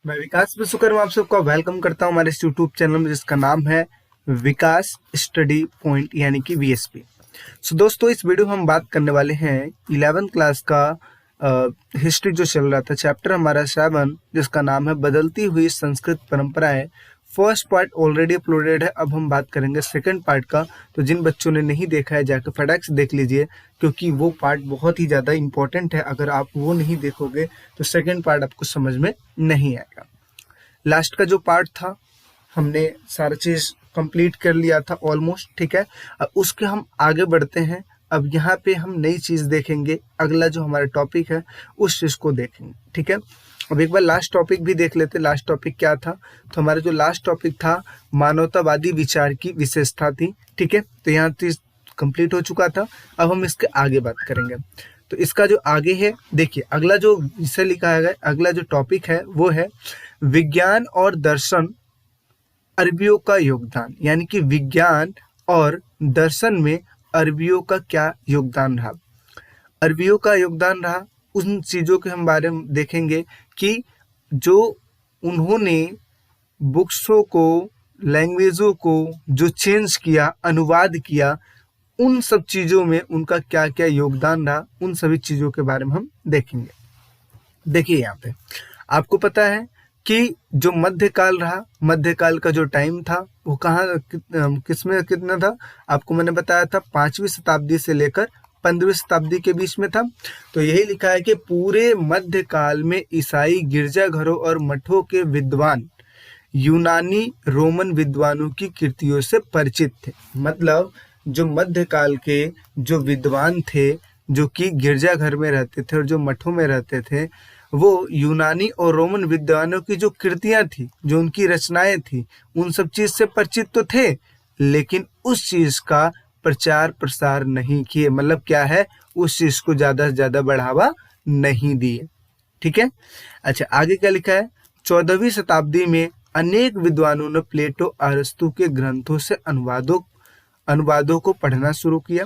मैं विकास विश्वकर्मा आप सबका वेलकम करता हूं हमारे इस यूट्यूब चैनल में जिसका नाम है विकास स्टडी पॉइंट यानी कि वीएसपी। सो दोस्तों, इस वीडियो में हम बात करने वाले हैं 11th क्लास का हिस्ट्री जो चल रहा था, चैप्टर हमारा 7 जिसका नाम है बदलती हुई संस्कृत परंपराएं। फर्स्ट पार्ट ऑलरेडी अपलोडेड है, अब हम बात करेंगे सेकंड पार्ट का। तो जिन बच्चों ने नहीं देखा है जाकर फटाक से देख लीजिए, क्योंकि वो पार्ट बहुत ही ज़्यादा इंपॉर्टेंट है। अगर आप वो नहीं देखोगे तो सेकंड पार्ट आपको समझ में नहीं आएगा। लास्ट का जो पार्ट था हमने सारा चीज़ कंप्लीट कर लिया था ऑलमोस्ट, ठीक है। अब उसके हम आगे बढ़ते हैं। अब यहाँ पे हम नई चीज़ देखेंगे, अगला जो हमारा टॉपिक है उस चीज़ को देखेंगे, ठीक है। अब एक बार लास्ट टॉपिक भी देख लेते। लास्ट टॉपिक क्या था? तो हमारा जो लास्ट टॉपिक था मानवतावादी विचार की विशेषता थी, ठीक है। तो यहाँ चीज़ कंप्लीट हो चुका था। अब हम इसके आगे बात करेंगे। तो इसका जो आगे है, देखिए अगला जो विषय लिखा है, अगला जो टॉपिक है वो है विज्ञान और दर्शन अरबियों का योगदान। यानी कि विज्ञान और दर्शन में अरबियों का क्या योगदान रहा। अरबियों का योगदान रहा उन चीज़ों के हम बारे में देखेंगे कि जो उन्होंने बुक्सों को, लैंग्वेजों को जो चेंज किया, अनुवाद किया, उन सब चीज़ों में उनका क्या क्या योगदान रहा, उन सभी चीज़ों के बारे में हम देखेंगे। देखिए यहाँ पे आपको पता है कि जो मध्यकाल रहा, मध्यकाल का जो टाइम था वो कहाँ किसमें कितना था, आपको मैंने बताया था 5वीं शताब्दी से लेकर 15वीं शताब्दी के बीच में था। तो यही लिखा है कि पूरे मध्यकाल में ईसाई गिरजाघरों और मठों के विद्वान यूनानी रोमन विद्वानों की कृतियों से परिचित थे। मतलब जो मध्यकाल के जो विद्वान थे, जो कि गिरजाघर में रहते थे और जो मठों में रहते थे, वो यूनानी और रोमन विद्वानों की जो कृतियां थी, जो उनकी रचनाएं थी, उन सब चीज से परिचित तो थे, लेकिन उस चीज का प्रचार प्रसार नहीं किए। मतलब क्या है, उस चीज को ज्यादा से ज्यादा बढ़ावा नहीं दिए, ठीक है। अच्छा, आगे क्या लिखा है? 14वीं शताब्दी में अनेक विद्वानों ने प्लेटो, अरस्तु के ग्रंथों से अनुवादों को पढ़ना शुरू किया,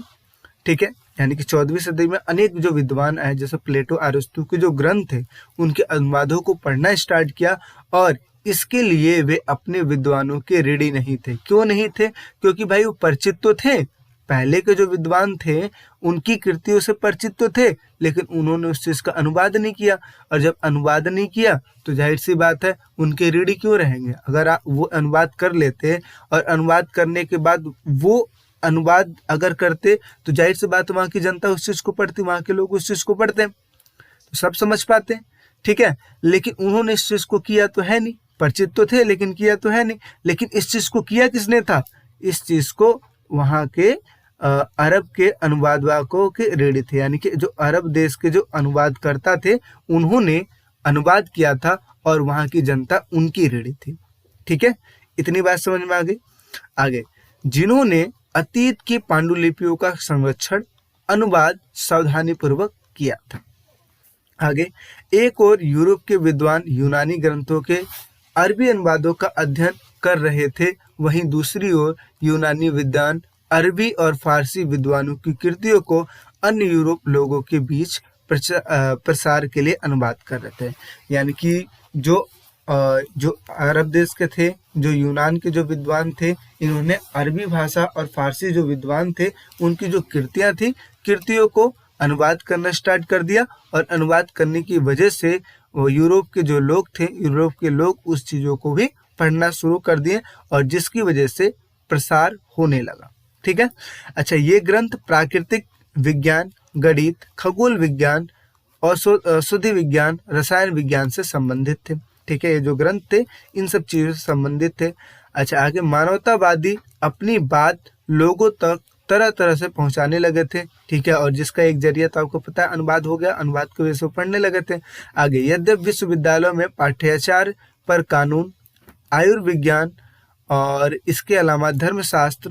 ठीक है। यानी कि 14वीं सदी में अनेक जो विद्वान आए, जैसे प्लेटो, अरस्तु के जो ग्रंथ थे उनके अनुवादों को पढ़ना स्टार्ट किया। और इसके लिए वे अपने विद्वानों के ऋणी नहीं थे। क्यों नहीं थे? क्योंकि भाई वो परिचित तो थे, पहले के जो विद्वान थे उनकी कृतियों से परिचित तो थे, लेकिन उन्होंने उस चीज का अनुवाद नहीं किया। और जब अनुवाद नहीं किया तो जाहिर सी बात है उनके ऋणी क्यों रहेंगे। अगर आप वो अनुवाद कर लेते और अनुवाद करने के बाद वो अनुवाद अगर करते तो जाहिर सी बात वहाँ की जनता उस चीज को पढ़ती, वहाँ के लोग उस चीज को पढ़ते, तो सब समझ पाते, ठीक है। लेकिन उन्होंने इस चीज को किया तो है नहीं, परिचित तो थे लेकिन किया तो है नहीं। लेकिन इस चीज को किया किसने था? इस चीज को वहाँ के अरब के अनुवादकों के ऋणी थे, यानी कि जो अरब देश के जो अनुवाद करता थे उन्होंने अनुवाद किया था और वहाँ की जनता उनकी ऋणी थी, ठीक है। इतनी बात समझ में आ गई। आगे, जिन्होंने अतीत की पांडुलिपियों का संरक्षण, अनुवाद सावधानी पूर्वक किया था। आगे, एक और यूरोप के विद्वान यूनानी ग्रंथों के अरबी अनुवादों का अध्ययन कर रहे थे, वहीं दूसरी ओर यूनानी विद्वान अरबी और फारसी विद्वानों की कृतियों को अन्य यूरोप लोगों के बीच प्रसार के लिए अनुवाद कर रहे थे। यानी कि जो अरब देश के थे, जो यूनान के जो विद्वान थे, इन्होंने अरबी भाषा और फारसी जो विद्वान थे उनकी जो कृतियां थी, कृतियों को अनुवाद करना स्टार्ट कर दिया। और अनुवाद करने की वजह से वो यूरोप के जो लोग थे, यूरोप के लोग उस चीज़ों को भी पढ़ना शुरू कर दिए और जिसकी वजह से प्रसार होने लगा, ठीक है। अच्छा, ये ग्रंथ प्राकृतिक विज्ञान, गणित, खगोल विज्ञान, औषधि विज्ञान, रसायन विज्ञान से संबंधित थे, ठीक है। ये जो ग्रंथ थे इन सब चीज़ों से संबंधित थे। अच्छा, आगे, मानवतावादी अपनी बात लोगों तक तरह तरह से पहुंचाने लगे थे, ठीक है। और जिसका एक जरिया तो आपको पता है अनुवाद हो गया, अनुवाद की वजह से पढ़ने लगे थे। आगे, यद्यपि विश्वविद्यालयों में पाठ्याचार्य पर कानून, आयुर्विज्ञान और इसके अलावा धर्मशास्त्र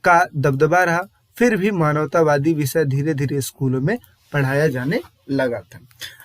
का दबदबा रहा, फिर भी मानवतावादी विषय धीरे धीरे स्कूलों में पढ़ाया जाने लगा था।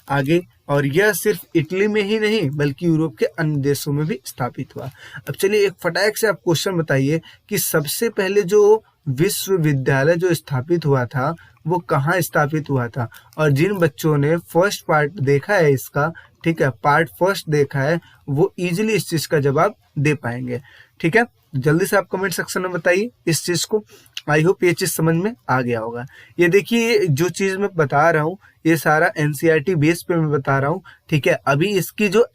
आगे, और यह सिर्फ इटली में ही नहीं बल्कि यूरोप के अन्य देशों में भी स्थापित हुआ। अब चलिए एक फटाक से आप क्वेश्चन बताइए कि सबसे पहले जो विश्वविद्यालय जो स्थापित हुआ था वो कहाँ स्थापित हुआ था? और जिन बच्चों ने फर्स्ट पार्ट देखा है इसका, ठीक है, पार्ट फर्स्ट देखा है, वो इजीली इस चीज का जवाब दे पाएंगे। ठीक है, जल्दी से आप कमेंट सेक्शन में बताइए इस चीज को। आई होप ये चीज समझ में आ गया होगा। ये देखिए जो चीज मैं बता रहा हूँ ये सारा एनसीईआरटी बेस पे मैं बता रहा हूँ। ठीक है, अभी इसकी जो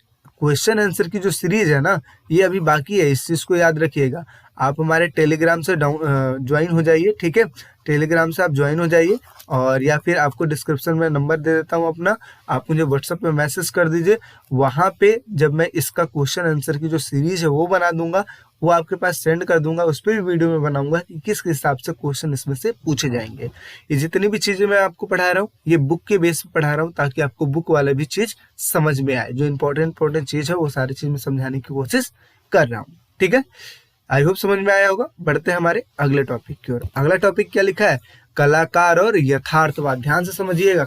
क्वेश्चन आंसर की जो सीरीज है ना, ये अभी बाकी है, इस चीज को याद रखिएगा। आप हमारे टेलीग्राम से ज्वाइन हो जाइए। ठीक है, टेलीग्राम से आप ज्वाइन हो जाइए, और या फिर आपको डिस्क्रिप्शन में नंबर दे देता हूँ अपना, आप मुझे व्हाट्सएप पे मैसेज कर दीजिए। वहाँ पे जब मैं इसका क्वेश्चन आंसर की जो सीरीज है वो बना दूंगा, वो आपके पास सेंड कर दूंगा। उस पर भी वीडियो में बनाऊंगा कि किस हिसाब से क्वेश्चन इसमें से पूछे जाएंगे। ये जितनी भी चीजें मैं आपको पढ़ा रहा हूँ ये बुक के बेस पे पढ़ा रहा हूँ, ताकि आपको बुक वाला भी चीज समझ में आए। जो इंपॉर्टेंट चीज है वो सारी चीज में समझाने की कोशिश कर रहा हूँ। ठीक है, आई होप समझ में आया होगा। बढ़ते हैं हमारे अगले टॉपिक की ओर। अगला टॉपिक क्या लिखा है, कलाकार और यथार्थवाद। ध्यान से समझिएगा,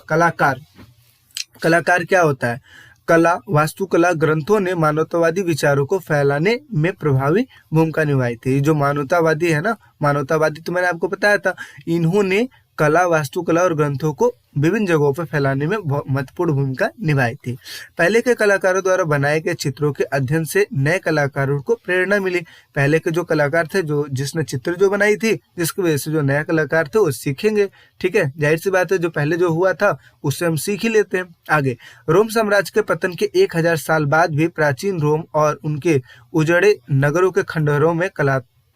कलाकार क्या होता है। कला, वास्तुकला ग्रंथों ने मानवतावादी विचारों को फैलाने में प्रभावी भूमिका निभाई थी। जो मानवतावादी है ना, मानवतावादी तो मैंने आपको बताया था, इन्होंने कला, वास्तुकला और ग्रंथों को विभिन्न जगहों पर फैलाने में महत्वपूर्ण भूमिका निभाई थी। पहले के कलाकारों द्वारा बनाए गए चित्रों के अध्ययन से नए कलाकारों को प्रेरणा मिली। पहले के जो कलाकार थे, जो जिसने चित्र जो बनाई थी, जिसकी वजह से जो नए कलाकार थे वो सीखेंगे। ठीक है, जाहिर सी बात है, जो पहले जो हुआ था उससे हम सीख ही लेते हैं। आगे, रोम साम्राज्य के पतन के 1000 साल बाद भी प्राचीन रोम और उनके उजड़े नगरों के खंडहरों में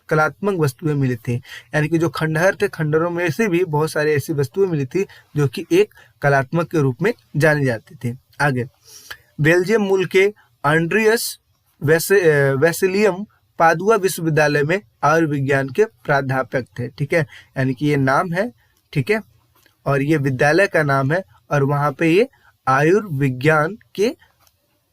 कलात्मक वस्तुएं मिली थी। यानी कि जो खंडहर थे, खंडहरों में से भी बहुत सारी ऐसी वस्तुएं मिली थी जो कि एक कलात्मक के रूप में जानी जाती थी। आगे, बेल्जियम मूल के एंड्रियस वेसिलियम पादुआ विश्वविद्यालय में आयुर्विज्ञान के प्राध्यापक थे। ठीक है, यानी कि ये नाम है, ठीक है, और ये विद्यालय का नाम है, और वहां पे ये आयुर्विज्ञान के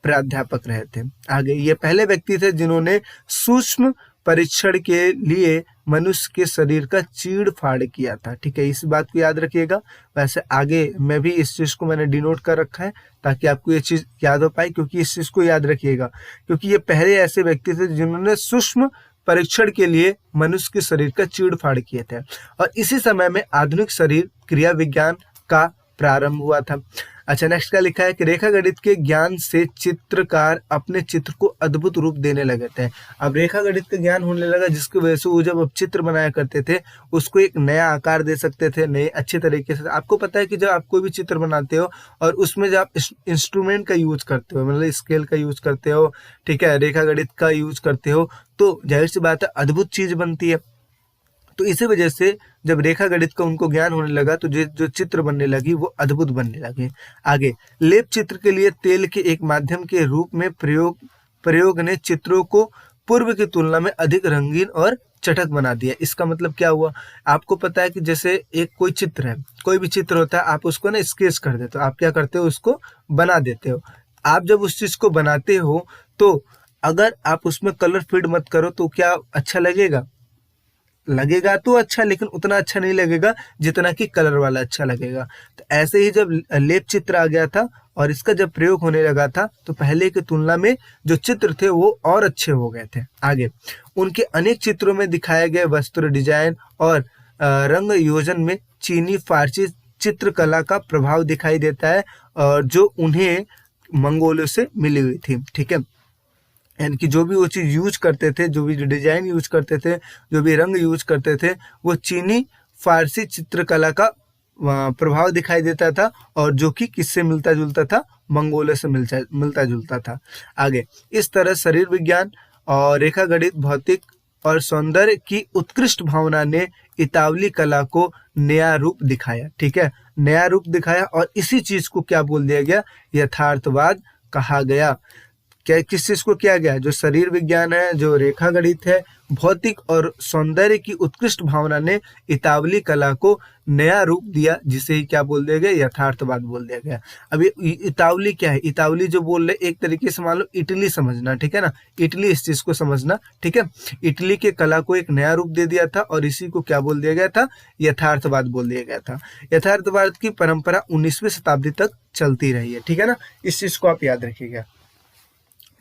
प्राध्यापक रहे थे। आगे, ये पहले व्यक्ति थे जिन्होंने सूक्ष्म परीक्षण के लिए मनुष्य के शरीर का चीड़ फाड़ किया था। ठीक है, इस बात को याद रखिएगा। वैसे आगे मैं भी इस चीज को मैंने डिनोट कर रखा है ताकि आपको ये चीज याद हो पाए, क्योंकि इस चीज को याद रखिएगा, क्योंकि ये पहले ऐसे व्यक्ति थे जिन्होंने सूक्ष्म परीक्षण के लिए मनुष्य के शरीर का चीड़ फाड़ किए थे। और इसी समय में आधुनिक शरीर क्रिया विज्ञान का प्रारंभ हुआ था। अच्छा, नेक्स्ट क्या लिखा है कि रेखा गणित के ज्ञान से चित्रकार अपने चित्र को अद्भुत रूप देने लगे थे। अब रेखा गणित का ज्ञान होने लगा, जिसकी वजह से वो जब अब चित्र बनाया करते थे उसको एक नया आकार दे सकते थे, नए अच्छे तरीके से। आपको पता है कि जब आप कोई भी चित्र बनाते हो और उसमें जब आप इंस्ट्रूमेंट का यूज करते हो, मतलब स्केल का यूज करते हो, ठीक है, रेखा गणित का यूज करते हो, तो जाहिर सी बात है अद्भुत चीज बनती है। तो इसी वजह से जब रेखा गणित का उनको ज्ञान होने लगा तो जो चित्र बनने लगी वो अद्भुत बनने लगे। आगे, लेप चित्र के लिए तेल के एक माध्यम के रूप में प्रयोग ने चित्रों को पूर्व की तुलना में अधिक रंगीन और चटक बना दिया। इसका मतलब क्या हुआ, आपको पता है कि जैसे एक कोई चित्र है, कोई भी चित्र होता है, आप उसको ना स्केच कर देते हो, आप क्या करते हो, उसको बना देते हो। आप जब उस चीज को बनाते हो तो अगर आप उसमें कलर फीड मत करो तो क्या अच्छा लगेगा तो अच्छा, लेकिन उतना अच्छा नहीं लगेगा जितना कि कलर वाला अच्छा लगेगा। तो ऐसे ही जब लेप चित्र आ गया था और इसका जब प्रयोग होने लगा था तो पहले की तुलना में जो चित्र थे वो और अच्छे हो गए थे। आगे, उनके अनेक चित्रों में दिखाए गए वस्त्र डिजाइन और रंग योजन में चीनी फारसी चित्रकला का प्रभाव दिखाई देता है, और जो उन्हें मंगोलों से मिली हुई थी। ठीक है, यानी कि जो भी वो चीज यूज करते थे, जो भी डिजाइन यूज करते थे, जो भी रंग यूज करते थे, वो चीनी फारसी चित्रकला का प्रभाव दिखाई देता था, और जो कि किससे मिलता जुलता था, मंगोलों से मिलता जुलता था। आगे, इस तरह शरीर विज्ञान और रेखा गणित, भौतिक और सौंदर्य की उत्कृष्ट भावना ने इतावली कला को नया रूप दिखाया। ठीक है, नया रूप दिखाया, और इसी चीज को क्या बोल दिया गया, यथार्थवाद कहा गया। क्या किस चीज को किया गया, जो शरीर विज्ञान है, जो रेखा गणित है, भौतिक और सौंदर्य की उत्कृष्ट भावना ने इतावली कला को नया रूप दिया, जिसे ही क्या बोल दिया गया, यथार्थवाद बोल दिया गया। अब ये इतावली क्या है, इतावली जो बोल रहे, एक तरीके से मान लो इटली समझना, ठीक है ना, इटली, इस चीज को समझना। ठीक है, इटली के कला को एक नया रूप दे दिया था, और इसी को क्या बोल दिया गया था, यथार्थवाद बोल दिया गया था। यथार्थवाद की परंपरा 19वीं शताब्दी तक चलती रही है। ठीक है ना, इस चीज को आप याद रखिएगा।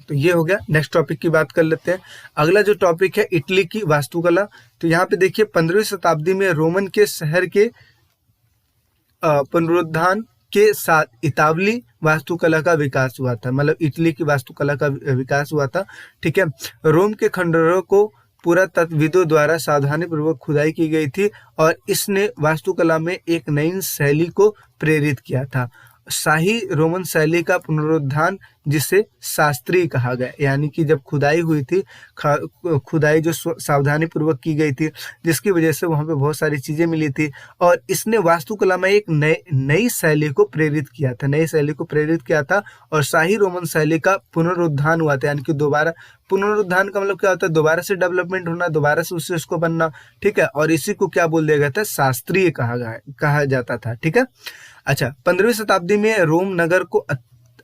तो ये हो गया। नेक्स्ट टॉपिक की बात कर लेते हैं। अगला जो टॉपिक है इटली की वास्तुकला। तो यहाँ पे देखिए 15वीं शताब्दी में रोमन के शहर के पुनरुत्थान के साथ इतावली वास्तुकला का विकास हुआ था, मतलब इटली की वास्तुकला का विकास हुआ था। ठीक है, रोम के खंडहरों को पुरातत्वविदों द्वारा सावधानी पूर्वक खुदाई की गई थी और इसने वास्तुकला में एक नई शैली को प्रेरित किया था, शाही रोमन शैली का पुनरुत्थान, जिसे शास्त्रीय कहा गया। यानी कि जब खुदाई हुई थी, खुदाई जो सावधानी पूर्वक की गई थी, जिसकी वजह से वहां पे बहुत सारी चीजें मिली थी और इसने वास्तुकला में एक नई शैली को प्रेरित किया था, नई शैली को प्रेरित किया था और शाही रोमन शैली का पुनरुत्थान हुआ था। यानी कि दोबारा, पुनरुत्थान का मतलब क्या होता है, दोबारा से डेवलपमेंट होना, दोबारा से उसको बनना। ठीक है, और इसी को क्या बोल दिया गया था, शास्त्रीय कहा जाता था। ठीक है, अच्छा, 15वीं शताब्दी में रोम नगर को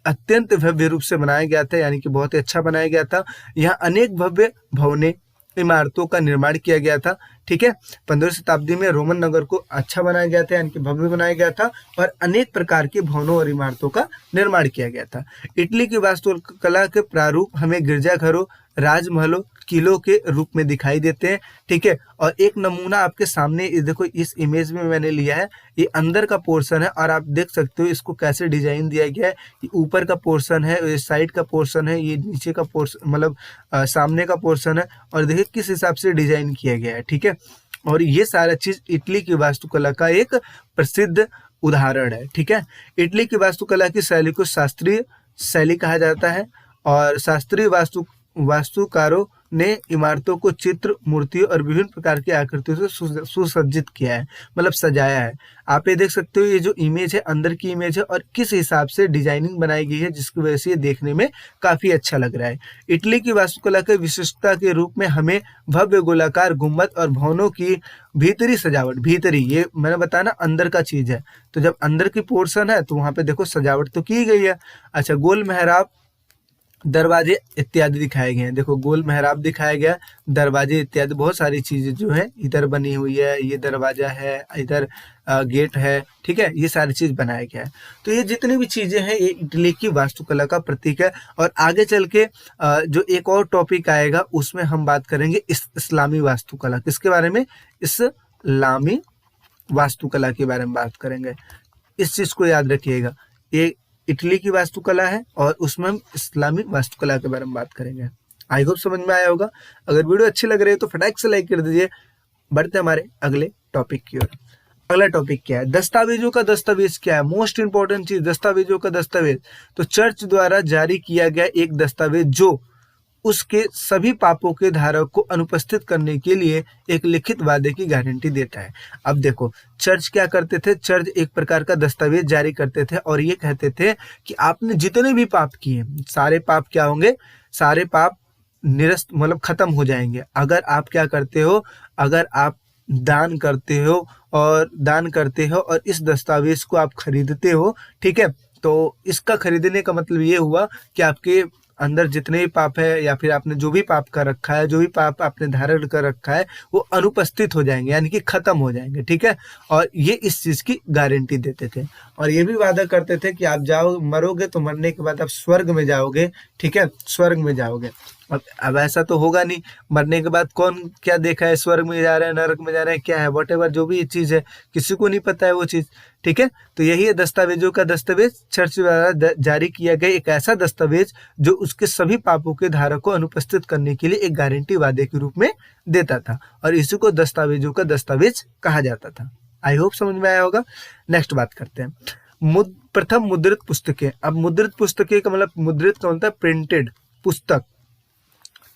अत्यंत भव्य रूप से बनाया गया था, यानी कि बहुत ही अच्छा बनाया गया था। यहाँ अनेक भव्य भवनें, इमारतों का निर्माण किया गया था। ठीक है, 15वीं शताब्दी में रोमन नगर को अच्छा बनाया गया था, यानी कि भव्य बनाया गया था और अनेक प्रकार के भवनों और इमारतों का निर्माण किया गया था। इटली की वास्तुकला के प्रारूप हमें गिरजाघरों, राजमहलों, किलों के रूप में दिखाई देते हैं। ठीक है, और एक नमूना आपके सामने देखो, इस इमेज में मैंने लिया है, ये अंदर का पोर्शन है और आप देख सकते हो इसको कैसे डिजाइन दिया गया है। ये ऊपर का पोर्शन है, ये साइड का पोर्शन है, ये नीचे का पोर्शन, मतलब सामने का पोर्शन है और देखिए किस हिसाब से डिजाइन किया गया है। ठीक है, और ये सारा चीज इटली की वास्तुकला का एक प्रसिद्ध उदाहरण है। ठीक है, इटली की वास्तुकला की शैली को शास्त्रीय शैली कहा जाता है और शास्त्रीय वास्तुकारों ने इमारतों को चित्र, मूर्तियों और विभिन्न प्रकार की आकृतियों से सुसज्जित किया है, मतलब सजाया है। आप ये देख सकते हो, ये जो इमेज है अंदर की इमेज है और किस हिसाब से डिजाइनिंग बनाई गई है, जिसकी वजह से ये देखने में काफी अच्छा लग रहा है। इटली की वास्तुकला के विशिष्टता के रूप में हमें भव्य गोलाकार गुंबद और भवनों की भीतरी सजावट, भीतरी ये मैंने बताया ना अंदर का चीज है, तो जब अंदर की पोर्शन है तो वहां पे देखो सजावट तो की गई है। अच्छा, गोल मेहराब, दरवाजे इत्यादि दिखाए गए हैं। देखो गोल मेहराब दिखाया गया, दरवाजे इत्यादि बहुत सारी चीजें जो है इधर बनी हुई है, ये दरवाजा है, इधर गेट है। ठीक है, ये सारी चीज बनाया गया है। तो ये जितनी भी चीजें हैं ये इटली की वास्तुकला का प्रतीक है। और आगे चल के जो एक और टॉपिक आएगा उसमें हम बात करेंगे इस्लामी वास्तुकला। किसके बारे में, इस्लामी वास्तुकला के बारे में बात करेंगे। इस चीज को याद रखिएगा, ये इटली की वास्तुकला है और उसमें हम इस्लामी वास्तुकला के बारे में बात करेंगे। आई होप समझ में आया होगा। अगर वीडियो अच्छी लग रही है तो फटाक से लाइक कर दीजिए। बढ़ते हमारे अगले टॉपिक की ओर। अगला टॉपिक क्या है, दस्तावेजों का दस्तावेज क्या है, मोस्ट इंपॉर्टेंट चीज, दस्तावेजों का दस्तावेज। तो चर्च द्वारा जारी किया गया एक दस्तावेज जो उसके सभी पापों के धारक को अनुपस्थित करने के लिए एक लिखित वादे की गारंटी देता है। अब देखो चर्च क्या करते थे, चर्च एक प्रकार का दस्तावेज जारी करते थे और ये कहते थे कि आपने जितने भी पाप किए, सारे पाप क्या होंगे, सारे पाप निरस्त, मतलब खत्म हो जाएंगे अगर आप क्या करते हो, अगर आप दान करते हो और इस दस्तावेज को आप खरीदते हो। ठीक है, तो इसका खरीदने का मतलब ये हुआ कि आपके अंदर जितने भी पाप है या फिर आपने जो भी पाप कर रखा है, जो भी पाप आपने धारण कर रखा है, वो अनुपस्थित हो जाएंगे, यानी कि खत्म हो जाएंगे। ठीक है, और ये इस चीज की गारंटी देते थे और ये भी वादा करते थे कि आप जाओ, मरोगे तो मरने के बाद आप स्वर्ग में जाओगे। ठीक है, स्वर्ग में जाओगे। अब ऐसा तो होगा नहीं, मरने के बाद कौन क्या देखा है, स्वर्ग में जा रहे हैं, नरक में जा रहे हैं, क्या है, वॉटेवर जो भी चीज है, किसी को नहीं पता है वो चीज। ठीक है, तो यही है दस्तावेजों का दस्तावेज, चर्च द्वारा जारी किया गया एक ऐसा दस्तावेज जो उसके सभी पापों के धारक को अनुपस्थित करने के लिए एक गारंटी वादे के रूप में देता था और इसी को दस्तावेजों का दस्तावेज कहा जाता था। आई होप समझ में आया होगा। नेक्स्ट बात करते हैं प्रथम मुद्रित पुस्तकें। अब मुद्रित पुस्तकें का मतलब, मुद्रित का होता है प्रिंटेड पुस्तक।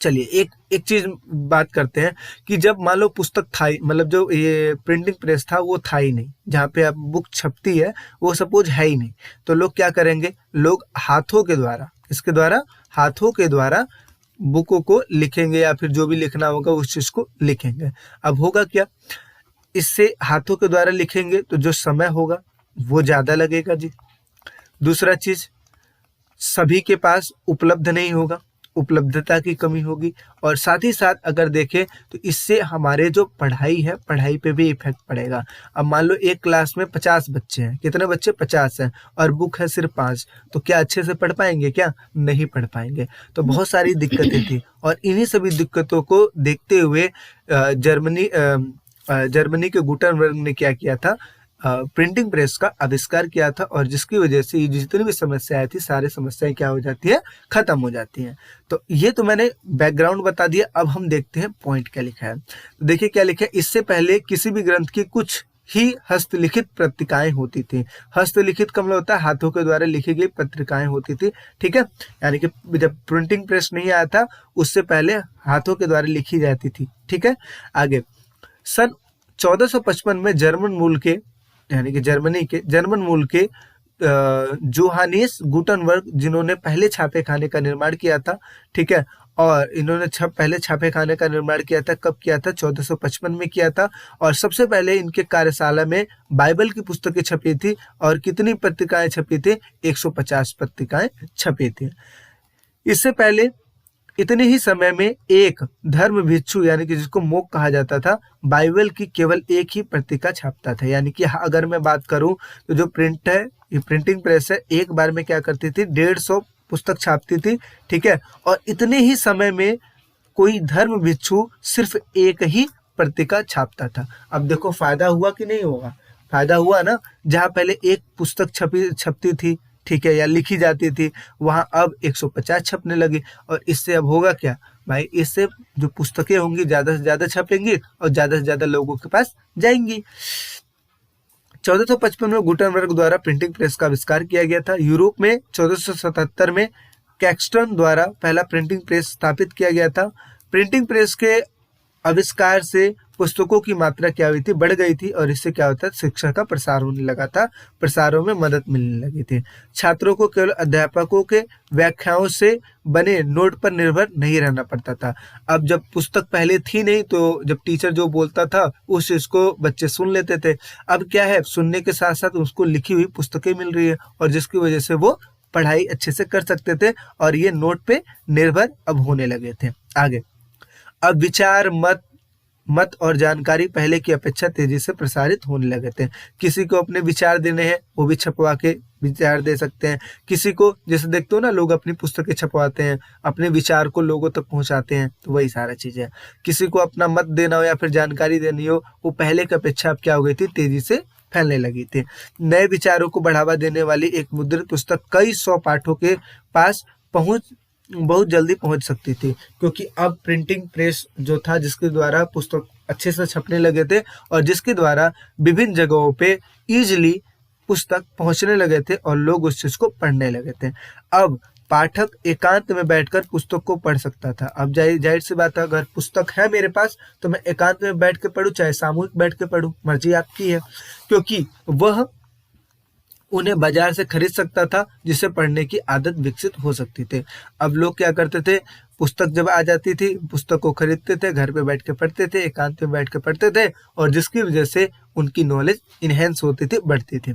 चलिए एक चीज बात करते हैं कि जब मान लो पुस्तक था, मतलब जो ये प्रिंटिंग प्रेस था वो था ही नहीं, जहाँ पे अब बुक छपती है वो सपोज है ही नहीं, तो लोग क्या करेंगे, लोग हाथों के द्वारा, इसके द्वारा हाथों के द्वारा बुकों को लिखेंगे या फिर जो भी लिखना होगा उस चीज को लिखेंगे। अब होगा क्या, इससे हाथों के द्वारा लिखेंगे तो जो समय होगा वो ज्यादा लगेगा जी। दूसरा चीज, सभी के पास उपलब्ध नहीं होगा, उपलब्धता की कमी होगी और साथ ही साथ अगर देखें तो इससे हमारे जो पढ़ाई है, पढ़ाई पे भी इफेक्ट पड़ेगा। अब मान लो एक क्लास में 50 बच्चे हैं, कितने बच्चे, 50 हैं और बुक है सिर्फ 5, तो क्या अच्छे से पढ़ पाएंगे, क्या नहीं पढ़ पाएंगे। तो बहुत सारी दिक्कतें थी और इन्हीं सभी दिक्कतों को देखते हुए जर्मनी के गुटेनबर्ग ने क्या किया था, प्रिंटिंग प्रेस का आविष्कार किया था, और जिसकी वजह से ये जितनी भी समस्याएं थी सारी समस्याएं क्या हो जाती है, खत्म हो जाती हैं। तो ये तो मैंने बैकग्राउंड बता दिया। अब हम देखते हैं पॉइंट क्या लिखा है। तो देखिए क्या लिखा है, इससे पहले किसी भी ग्रंथ की कुछ ही हस्तलिखित पत्रिकाएं होती थी। हस्तलिखित का मतलब होता है हाथों के द्वारा लिखी गई पत्रिकाएं होती थी, ठीक है। यानी कि जब प्रिंटिंग प्रेस नहीं आया था उससे पहले हाथों के द्वारा लिखी जाती थी, ठीक है। आगे सन 1455 में जर्मन मूल के, यानी कि जर्मन मूल के जोहानिस गुटनबर्ग, जिन्होंने पहले छापे खाने का निर्माण किया था, ठीक है। और इन्होंने पहले छापे खाने का निर्माण किया था, कब किया था, 1455 में किया था। और सबसे पहले इनके कार्यशाला में बाइबल की पुस्तकें छपी थी। और कितनी पत्रिकाएं छपी थी, 150 पत्रिकाएं छपी थी। इससे पहले इतने ही समय में एक धर्म भिक्षु, यानी कि जिसको मोक कहा जाता था, बाइबल की केवल एक ही पत्रिका छापता था। यानी कि अगर मैं बात करूं तो जो प्रिंट है, ये प्रिंटिंग प्रेस है, एक बार में क्या करती थी, 150 पुस्तक छापती थी, ठीक है। और इतने ही समय में कोई धर्म भिक्षु सिर्फ एक ही पत्रिका छापता था। अब देखो फायदा हुआ कि नहीं होगा, फायदा हुआ ना। जहां पहले एक पुस्तक छपती थी, ठीक है, या लिखी जाती थी, वहां अब 150 छपने लगी। और इससे अब होगा क्या भाई, इससे जो पुस्तकें होंगी ज्यादा से ज्यादा छपेंगी और ज्यादा से ज्यादा लोगों के पास जाएंगी। 1455 में गुटेनबर्ग द्वारा प्रिंटिंग प्रेस का आविष्कार किया गया था। यूरोप में 1477 में कैक्सटन द्वारा पहला प्रिंटिंग प्रेस स्थापित किया गया था। प्रिंटिंग प्रेस के आविष्कार से पुस्तकों की मात्रा क्या हुई थी, बढ़ गई थी। और इससे क्या होता है, शिक्षा का प्रसार होने लगा था, प्रसारों में मदद मिलने लगी थी। छात्रों को केवल अध्यापकों के व्याख्याओं से बने नोट पर निर्भर नहीं रहना पड़ता था। अब जब पुस्तक पहले थी नहीं, तो जब टीचर जो बोलता था उस चीज को बच्चे सुन लेते थे। अब क्या है, सुनने के साथ साथ उसको लिखी हुई पुस्तकें मिल रही है, और जिसकी वजह से वो पढ़ाई अच्छे से कर सकते थे, और ये नोट पे निर्भर अब होने लगे थे। आगे अब विचार, मत और जानकारी पहले की अपेक्षा तेजी से प्रसारित होने लगे थे। किसी को अपने विचार देने हैं, वो भी छपवा के विचार दे सकते हैं। किसी को, जैसे देखते हो ना, लोग अपनी पुस्तकें छपवाते हैं, अपने विचार को लोगों तक पहुंचाते हैं, तो वही सारा चीजें। किसी को अपना मत देना हो या फिर जानकारी देनी हो, वो पहले की अपेक्षा अब क्या हो गई थी, तेजी से फैलने लगी थी। नए विचारों को बढ़ावा देने वाली एक मुद्रित पुस्तक कई 100 पाठों के पास बहुत जल्दी पहुंच सकती थी, क्योंकि अब प्रिंटिंग प्रेस जो था, जिसके द्वारा पुस्तक अच्छे से छपने लगे थे, और जिसके द्वारा विभिन्न जगहों पे इजीली पुस्तक पहुंचने लगे थे और लोग उस चीज को पढ़ने लगे थे। अब पाठक एकांत में बैठकर पुस्तक को पढ़ सकता था। अब जाहिर सी बात है, अगर पुस्तक है मेरे पास तो मैं एकांत में बैठ के पढूं, चाहे सामूहिक बैठ के पढूं, मर्जी आपकी है, क्योंकि वह उन्हें बाजार से खरीद सकता था, जिससे पढ़ने की आदत विकसित हो सकती थी। अब लोग क्या करते थे, पुस्तक जब आ जाती थी, पुस्तक को खरीदते थे, घर पे बैठ के पढ़ते थे, एकांत में बैठ के पढ़ते थे, और जिसकी वजह से उनकी नॉलेज इनहेंस होती थी, बढ़ती थी।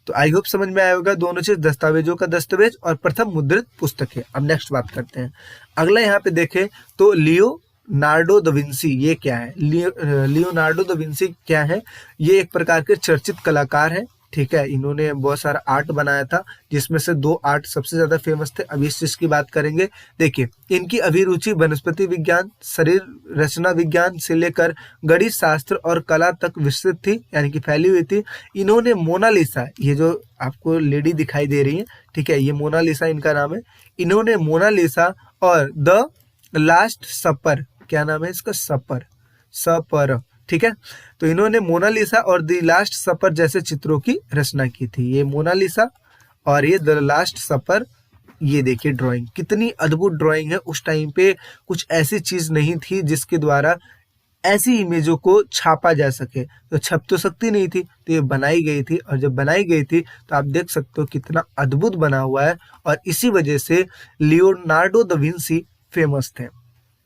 तो आई होप समझ में आया होगा दोनों चीज, दस्तावेजों का दस्तावेज और प्रथम मुद्रित पुस्तकें। अब नेक्स्ट बात करते हैं। अगला यहाँ पे देखें तो लियोनार्डो दा विंसी, ये क्या है, लियोनार्डो दा विंसी क्या है, ये एक प्रकार के चर्चित कलाकार है, ठीक है। इन्होंने बहुत सारा आर्ट बनाया था, जिसमें से 2 आर्ट सबसे ज्यादा फेमस थे। अभी इस चीज की बात करेंगे। देखिए, इनकी अभिरुचि वनस्पति विज्ञान, शरीर रचना विज्ञान से लेकर गणित शास्त्र और कला तक विस्तृत थी, यानी कि फैली हुई थी। इन्होंने मोनालिसा, ये जो आपको लेडी दिखाई दे रही है, ठीक है, ये मोनालिसा इनका नाम है। इन्होंने मोनालिसा और द लास्ट सपर, क्या नाम है इसका, सपर, ठीक है। तो इन्होंने मोनालिसा और द लास्ट सपर जैसे चित्रों की रचना की थी। ये मोनालिसा और ये द लास्ट सपर, ये देखिए ड्राइंग, कितनी अद्भुत ड्राइंग है। उस टाइम पे कुछ ऐसी चीज नहीं थी जिसके द्वारा ऐसी इमेजों को छापा जा सके, तो छप तो सकती नहीं थी, तो ये बनाई गई थी। और जब बनाई गई थी तो आप देख सकते हो कितना अद्भुत बना हुआ है, और इसी वजह से लियोनार्डो दा विंसी फेमस थे।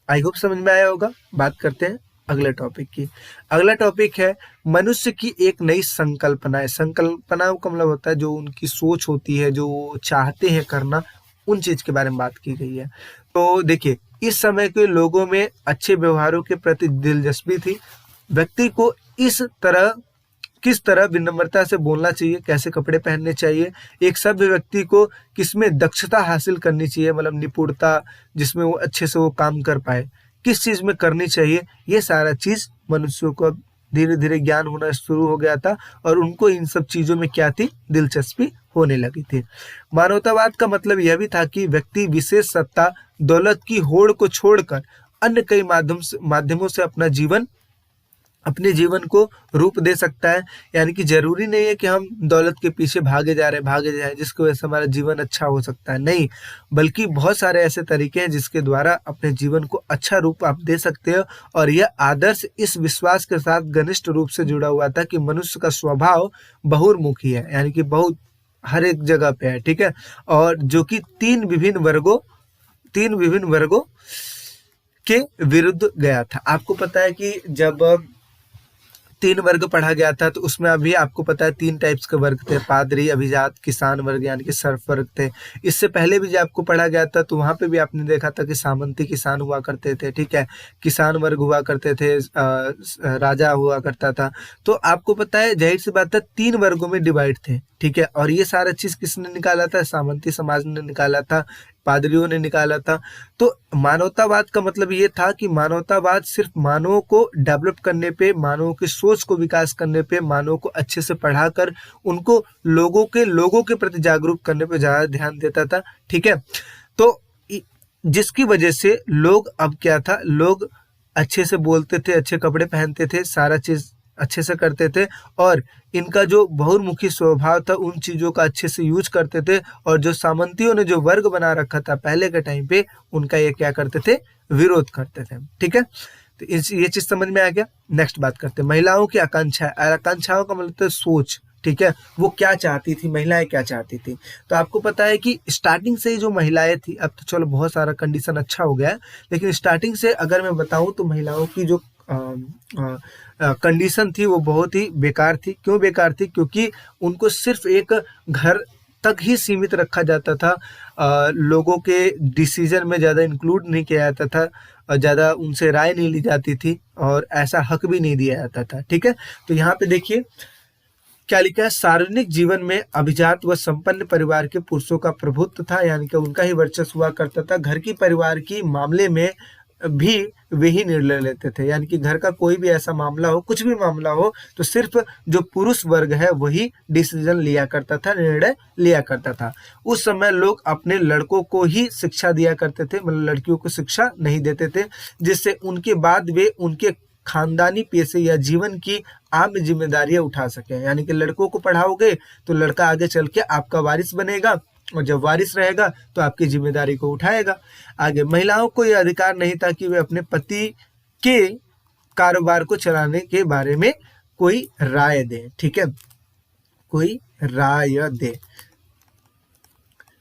आई होप समझ में आया होगा। बात करते हैं अगले टॉपिक की। अगला टॉपिक है मनुष्य की एक नई संकल्पनाएं। संकल्पनाओं का मतलब होता है जो उनकी सोच होती है, जो चाहते हैं करना, उन चीज के बारे में बात की गई है। तो देखिए, इस समय के लोगों में अच्छे व्यवहारों के प्रति दिलचस्पी थी। व्यक्ति को किस तरह विनम्रता से बोलना चाहिए, कैसे कपड़े पहनने चाहिए, एक सभ्य व्यक्ति को किसमें दक्षता हासिल करनी चाहिए, मतलब निपुणता, जिसमें वो अच्छे से वो काम कर पाए, किस चीज में करनी चाहिए, ये सारा चीज मनुष्यों को धीरे धीरे ज्ञान होना शुरू हो गया था और उनको इन सब चीज़ों में क्या थी, दिलचस्पी होने लगी थी। मानवतावाद का मतलब यह भी था कि व्यक्ति विशेष सत्ता दौलत की होड़ को छोड़कर अन्य कई माध्यमों से अपने जीवन को रूप दे सकता है। यानी कि जरूरी नहीं है कि हम दौलत के पीछे भागे जा रहे जिसकी वजह से हमारा जीवन अच्छा हो सकता है, नहीं, बल्कि बहुत सारे ऐसे तरीके हैं जिसके द्वारा अपने जीवन को अच्छा रूप आप दे सकते हो। और यह आदर्श इस विश्वास के साथ घनिष्ठ रूप से जुड़ा हुआ था कि मनुष्य का स्वभाव बहुर्मुखी है, यानी कि बहुत हर एक जगह पे है, ठीक है, और जो कि तीन विभिन्न वर्गों के विरुद्ध गया था। आपको पता है कि जब 3 वर्ग पढ़ा गया था तो उसमें अभी आपको पता है 3 टाइप्स के वर्ग थे, पादरी, अभिजात, किसान वर्ग, यानी कि सर्फ वर्ग थे। इससे पहले भी जब आपको पढ़ा गया था तो वहां पे भी आपने देखा था कि सामंती किसान हुआ करते थे, ठीक है, किसान वर्ग हुआ करते थे, राजा हुआ करता था। तो आपको पता है जाहिर सी बात है 3 वर्गों में डिवाइड थे, ठीक है, और ये सारा चीज किसने निकाला था, सामंती समाज ने निकाला था, पादरियों ने निकाला था। तो मानवतावाद का मतलब ये था कि मानवतावाद सिर्फ मानवों को डेवलप करने पे, मानवों की सोच को विकास करने पे, मानवों को अच्छे से पढ़ाकर उनको लोगों के प्रति जागरूक करने पे ज्यादा ध्यान देता था, ठीक है। तो जिसकी वजह से लोग अब क्या था, लोग अच्छे से बोलते थे, अच्छे कपड़े पहनते थे, सारा चीज अच्छे से करते थे और इनका जो बहुमुखी स्वभाव था उन चीजों का अच्छे से यूज करते थे। और जो सामंतियों ने जो वर्ग बना रखा था पहले के टाइम पे, उनका ये क्या करते थे, विरोध करते थे, ठीक है। तो ये चीज समझ में आ गया। नेक्स्ट बात करते हैं महिलाओं की आकांक्षाओं का मतलब सोच, ठीक है, वो क्या चाहती थी, महिलाएं क्या चाहती थी। तो आपको पता है कि स्टार्टिंग से ही जो महिलाएं थी, अब तो चलो बहुत सारा कंडीशन अच्छा हो गया है, लेकिन स्टार्टिंग से अगर मैं बताऊं तो महिलाओं की जो कंडीशन थी वो बहुत ही बेकार थी। क्यों बेकार थी, क्योंकि उनको सिर्फ एक घर तक ही सीमित रखा जाता था, लोगों के डिसीजन में ज़्यादा इंक्लूड नहीं किया जाता था, ज़्यादा उनसे राय नहीं ली जाती थी और ऐसा हक भी नहीं दिया जाता था, ठीक है। तो यहाँ पे देखिए क्या लिखा है, सार्वजनिक जीवन में अभिजात व संपन्न परिवार के पुरुषों का प्रभुत्व था, यानी कि उनका ही वर्चस्व हुआ करता था। घर की परिवार की मामले में भी वे ही निर्णय लेते थे, यानी कि घर का कोई भी ऐसा मामला हो, कुछ भी मामला हो, तो सिर्फ जो पुरुष वर्ग है वही डिसीजन लिया करता था, निर्णय लिया करता था। उस समय लोग अपने लड़कों को ही शिक्षा दिया करते थे, मतलब लड़कियों को शिक्षा नहीं देते थे, जिससे उनके बाद वे उनके खानदानी पेशे या जीवन की आम जिम्मेदारियां उठा सके। यानी कि लड़कों को पढ़ाओगे तो लड़का आगे चल के आपका वारिस बनेगा और जब वारिस रहेगा तो आपकी जिम्मेदारी को उठाएगा। आगे महिलाओं को यह अधिकार नहीं था कि वे अपने पति के कारोबार को चलाने के बारे में कोई राय दे, ठीक है, कोई राय दे,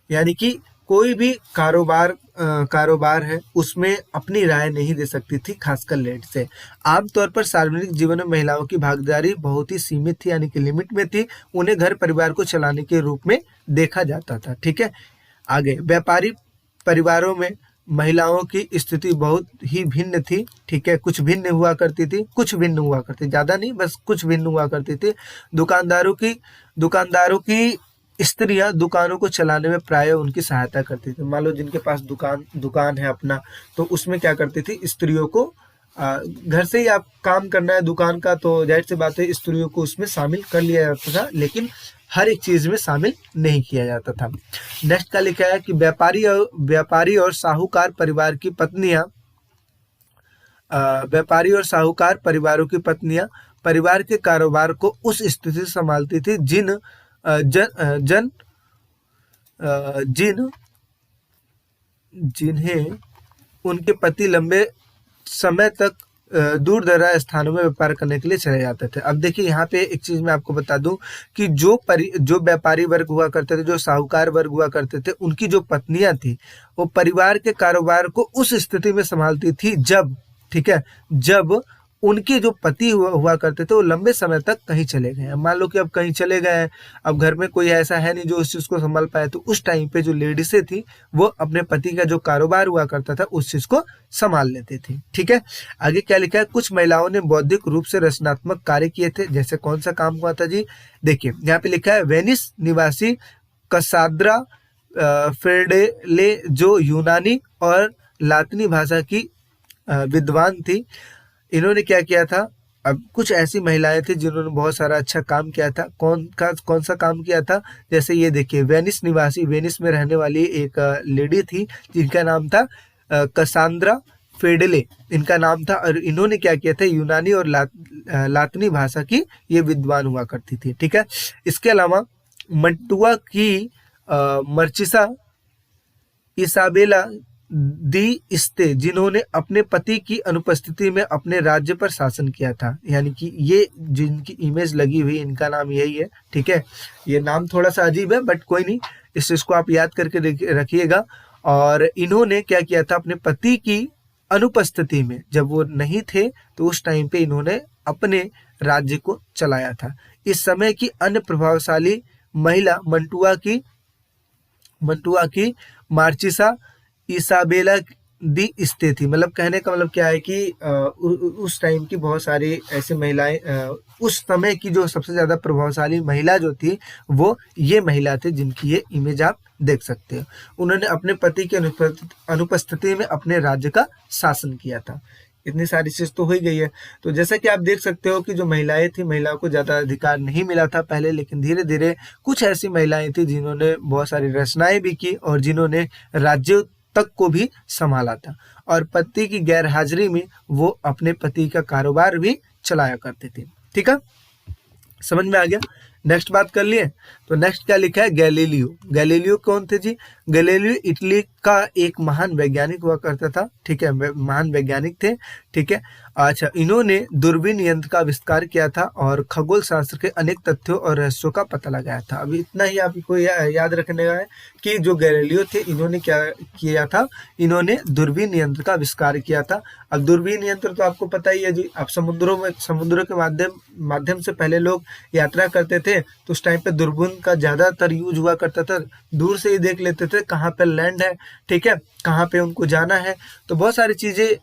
यानी कि कोई भी कारोबार है उसमें अपनी राय नहीं दे सकती थी, खासकर लेट से। आमतौर पर सार्वजनिक जीवन में महिलाओं की भागीदारी बहुत ही सीमित थी, यानी कि लिमिट में थी। उन्हें घर परिवार को चलाने के रूप में देखा जाता था, ठीक है। आगे व्यापारी परिवारों में महिलाओं की स्थिति बहुत ही भिन्न थी, ठीक है, कुछ भिन्न हुआ करती थी, ज्यादा नहीं, बस कुछ भिन्न हुआ करती थी। दुकानदारों की स्त्रियां दुकानों को चलाने में प्राय उनकी सहायता करती थी। मान लो जिनके पास दुकान है अपना, तो उसमें क्या करती थी, स्त्रियों को घर से ही आप काम करना है दुकान का, तो जाहिर सी बात है स्त्रियों को उसमें शामिल कर लिया जाता था, लेकिन हर एक चीज में शामिल नहीं किया जाता था। नेक्स्ट का लिखा है कि व्यापारी और साहूकार परिवारों की पत्नियां परिवार के कारोबार को उस स्थिति से संभालती थी जिन्हें उनके पति लंबे समय तक दूर दराज स्थानों में व्यापार करने के लिए चले जाते थे। अब देखिए यहाँ पे एक चीज मैं आपको बता दूं कि जो व्यापारी वर्ग हुआ करते थे, जो साहूकार वर्ग हुआ करते थे, उनकी जो पत्नियां थी वो परिवार के कारोबार को उस स्थिति में संभालती थी जब, ठीक है, जब उनके जो पति हुआ करते थे वो लंबे समय तक कहीं चले गए। मान लो कि अब कहीं चले गए, अब घर में कोई ऐसा है नहीं जो उस चीज को संभाल पाए, तो उस टाइम पे जो लेडीसें थी वो अपने पति का जो कारोबार हुआ करता था उस चीज को संभाल लेती थी, ठीक है। आगे क्या लिखा है, कुछ महिलाओं ने बौद्धिक रूप से रचनात्मक कार्य किए थे। जैसे कौन सा काम हुआ था जी, देखिए यहाँ पे लिखा है, वेनिस निवासी कसाद्रा फेर्डेले जो यूनानी और लातिनी भाषा की विद्वान थी, इन्होंने क्या किया था, अब कुछ ऐसी महिलाएं थी जिन्होंने बहुत सारा अच्छा काम किया था। कौन सा काम किया था? जैसे ये देखिए, वेनिस निवासी, वेनिस में रहने वाली एक लेडी थी जिनका नाम था कसांद्रा फेडेले, इनका नाम था। और इन्होंने क्या किया था, यूनानी और लातिनी भाषा की ये विद्वान हुआ करती थी। ठीक है, इसके अलावा मंटुआ की मर्चिसा इसाबेला दी इस्ते, जिन्होंने अपने पति की अनुपस्थिति में अपने राज्य पर शासन किया था, यानी कि ये जिनकी इमेज लगी हुई इनका नाम यही है। ठीक है, ये नाम थोड़ा सा अजीब है बट कोई नहीं, इस चीज को आप याद करके रखिएगा। और इन्होंने क्या किया था, अपने पति की अनुपस्थिति में, जब वो नहीं थे तो उस टाइम पे इन्होंने अपने राज्य को चलाया था। इस समय की अन्य प्रभावशाली महिला मंटुआ की मार्चिसा इसाबेला दी इस्ते थी। मतलब कहने का मतलब क्या है कि उस टाइम की बहुत सारी ऐसी महिलाएं, उस समय की जो सबसे ज्यादा प्रभावशाली महिला जो थी वो ये महिला थे जिनकी ये इमेज आप देख सकते हो। उन्होंने अपने पति की अनुपस्थिति में अपने राज्य का शासन किया था। इतनी सारी चीज तो हो ही गई है। तो जैसा कि आप देख सकते हो कि जो महिलाएं थी, महिलाओं को ज्यादा अधिकार नहीं मिला था पहले, लेकिन धीरे धीरे कुछ ऐसी महिलाएं थी जिन्होंने बहुत सारी रचनाएं भी की और जिन्होंने राज्य तक को भी संभाला था। और पति की गैर हाजिरी में वो अपने पति का कारोबार भी चलाया करते थे। ठीक है, समझ में आ गया। नेक्स्ट बात कर लिए, तो नेक्स्ट क्या लिखा है, गैलीलियो। गैलीलियो कौन थे जी? गैलीलियो इटली का एक महान वैज्ञानिक हुआ करता था। ठीक है, महान वैज्ञानिक थे। ठीक है, अच्छा, इन्होंने दूरबीन यंत्र का आविष्कार किया था और खगोल शास्त्र के अनेक तथ्यों और रहस्यों का पता लगाया था। अभी इतना ही आपको याद रखने का है कि जो गैलीलियो थे इन्होंने क्या किया था, इन्होंने दूरबीन यंत्र का आविष्कार किया था। अब दूरबीन यंत्र तो आपको पता ही है जी, आप समुद्रों के माध्यम से पहले लोग यात्रा करते थे तो उस टाइम पे दूरबीन का ज्यादातर यूज हुआ करता था। दूर से ही देख लेते थे कहाँ पे लैंड है, ठीक है, कहाँ पे उनको जाना है, तो बहुत सारी चीजें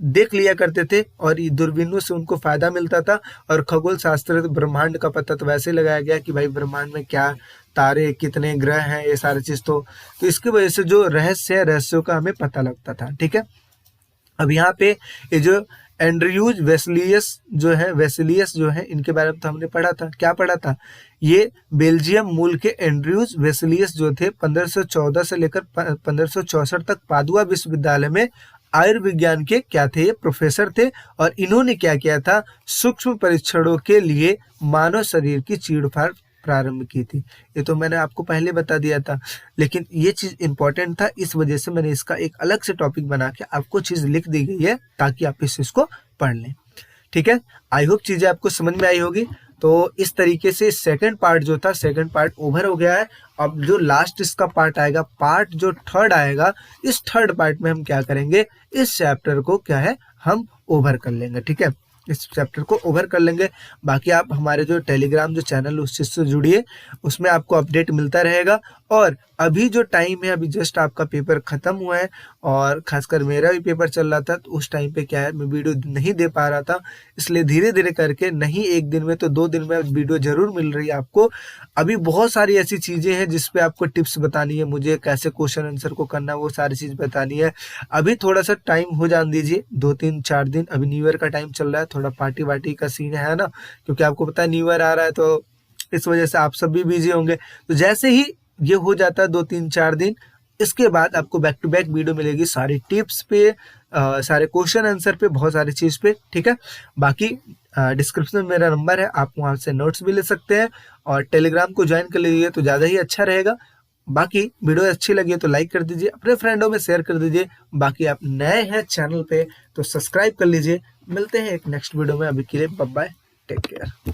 देख लिया करते थे और दूरबीनों से उनको फायदा मिलता था। और खगोल शास्त्र, ब्रह्मांड का पता तो वैसे लगाया गया कि भाई ब्रह्मांड में क्या तारे, कितने ग्रह हैं, ये सारी चीज तो इसकी वजह से जो रहस्य है, रहस्यों का हमें पता लगता था। ठीक है, अब यहाँ पे ये जो एंड्रयूज वेसिलियस जो है इनके बारे में तो हमने पढ़ा था। क्या पढ़ा था? ये बेल्जियम मूल के एंड्रयूज वेसिलियस जो थे 1514 से लेकर 1564 तक पादुआ विश्वविद्यालय में आयुर्विज्ञान के क्या थे, ये प्रोफेसर थे। और इन्होंने क्या किया था, सूक्ष्म परीक्षणों के लिए मानव शरीर की चीरफाड़ प्रारंभ की थी। ये तो मैंने आपको पहले बता दिया था, लेकिन ये चीज इंपॉर्टेंट था, इस वजह से मैंने इसका एक अलग से टॉपिक बना के आपको चीज लिख दी गई है ताकि आप इस चीज को पढ़ लें। ठीक है, आई होप चीजें आपको समझ में आई होगी। तो इस तरीके से सेकंड पार्ट जो था, सेकंड पार्ट ओवर हो गया है। अब जो लास्ट इसका पार्ट आएगा, पार्ट जो थर्ड आएगा, इस थर्ड पार्ट में हम क्या करेंगे, इस चैप्टर को क्या है, हम ओवर कर लेंगे। ठीक है, इस चैप्टर को ओवर कर लेंगे। बाकी आप हमारे जो टेलीग्राम जो चैनल उस चीज से जुड़िए, उसमें आपको अपडेट मिलता रहेगा। और अभी जो टाइम है, अभी जस्ट आपका पेपर खत्म हुआ है और खासकर मेरा भी पेपर चल रहा था, तो उस टाइम पे क्या है, मैं वीडियो नहीं दे पा रहा था, इसलिए धीरे धीरे करके, नहीं एक दिन में तो 2 दिन में वीडियो जरूर मिल रही है आपको। अभी बहुत सारी ऐसी चीजें हैं जिसपे आपको टिप्स बतानी है मुझे, कैसे क्वेश्चन आंसर को करना, वो सारी चीज बतानी है। अभी थोड़ा सा टाइम हो जान दीजिए, 2-3-4 दिन, अभी न्यू ईयर का टाइम चल रहा है, थोड़ा पार्टी वार्टी का सीन है ना, क्योंकि आपको पता है न्यू ईयर आ रहा है, तो इस वजह से आप सब भी बिजी होंगे। तो जैसे ही ये हो जाता है 2-3-4 दिन, इसके बाद आपको बैक टू बैक वीडियो मिलेगी, सारी टिप्स पे, सारे क्वेश्चन आंसर पे, बहुत सारी चीज पे। ठीक है, बाकी डिस्क्रिप्शन में मेरा नंबर है, आप वहां से नोट्स भी ले सकते हैं और टेलीग्राम को ज्वाइन कर लीजिए तो ज्यादा ही अच्छा रहेगा। बाकी वीडियो अच्छी लगी तो लाइक कर दीजिए, अपने फ्रेंडों में शेयर कर दीजिए। बाकी आप नए हैं चैनल पे तो सब्सक्राइब कर लीजिए। मिलते हैं एक नेक्स्ट वीडियो में, अभी के लिए बाय बाय, टेक केयर।